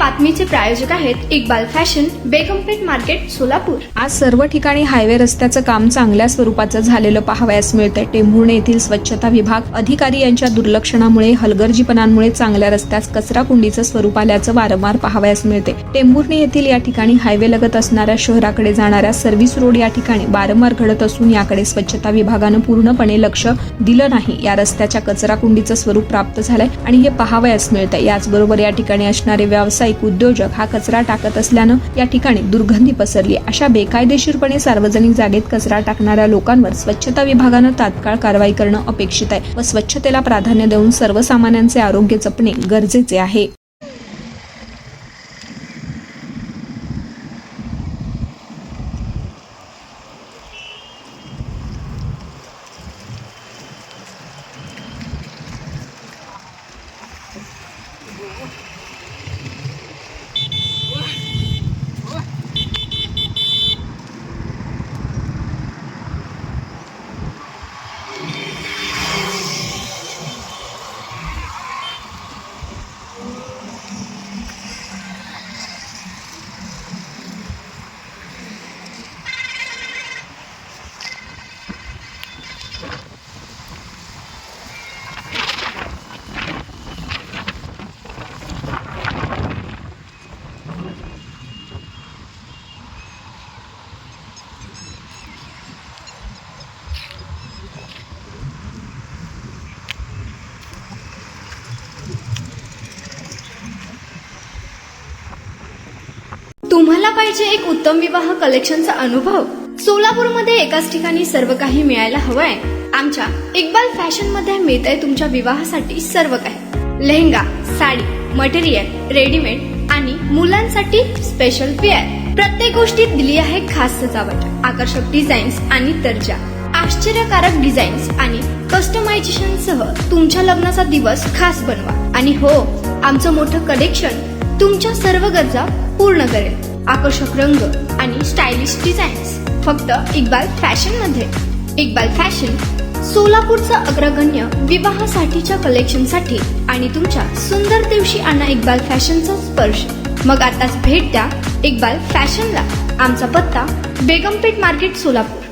बातमीचे प्रायोजक आहेत Iqbal fashion, बेगमपेठ market, Solapur. आज सर्व ठिकाणी हायवे रस्त्याचं काम चांगल्या स्वरूपाचं झालेलं पाहावयास मिळतंय। टेंभुर्णी येथील स्वच्छता विभाग अधिकारी यांच्या दुर्लक्षणामुळे, हलगर्जीपणामुळे चांगल्या रस्त्यास कचरा कुंडीचं स्वरूप आल्याचं वारंवार पाहावयास मिळते। टेंभुर्णी येथील या ठिकाणी हायवे लगत असणाऱ्या शहराकडे जाणाऱ्या सर्व्हिस रोड या ठिकाणी वारंवार घडत असून याकडे स्वच्छता विभागानं पूर्णपणे लक्ष दिलं नाही। या रस्त्याच्या कचरा कुंडीचं स्वरूप प्राप्त झालंय आणि हे पाहावयास मिळतंय। याचबरोबर या ठिकाणी असणारे व्यावसायिक उद्योजक हा कचरा टाकत असल्यानं या ठिकाणी दुर्गंधी पसरली। अशा बेकायदेशीरपणे सार्वजनिक जागेत कचरा टाकणाऱ्या लोकांवर स्वच्छता विभागानं तात्काळ कारवाई करणं अपेक्षित आहे व स्वच्छतेला प्राधान्य देऊन सर्वसामान्यांचे आरोग्य जपणे गरजेचे आहे। तुम्हाला पाहिजे एक उत्तम विवाह कलेक्शनचा अनुभव? सोलापूरमध्ये एकाच ठिकाणी सर्व काही मिळायला हवंय। आमच्या इक्बाल फॅशन मध्ये मिळतंय तुमच्या विवाहासाठी सर्व काही। लेहंगा, साडी, मटेरियल, रेडीमेड आणि मुलांसाठी स्पेशल वेअर। प्रत्येक गोष्टीत दिली आहे खास सजावट, आकर्षक डिझाईन्स आणि दर्जा, आश्चर्यकारक डिझाईन्स आणि कस्टमायझेशन सह तुमच्या लग्नाचा दिवस खास बनवा। आणि हो, आमचं मोठं कलेक्शन तुमच्या सर्व गरजा पूर्ण करेल। आकर्षक रंग आणि स्टायलिश डिझाईन्स फक्त इक्बाल फॅशन मध्ये। इक्बाल फॅशन सोलापूरचा अग्रगण्य विवाहासाठीच्या कलेक्शनसाठी आणि तुमच्या सुंदर दिवशी आणा इक्बाल फॅशनचा स्पर्श। मग आताच भेट द्या इक्बाल फॅशनला। आमचा पत्ता बेगमपेठ मार्केट, सोलापूर।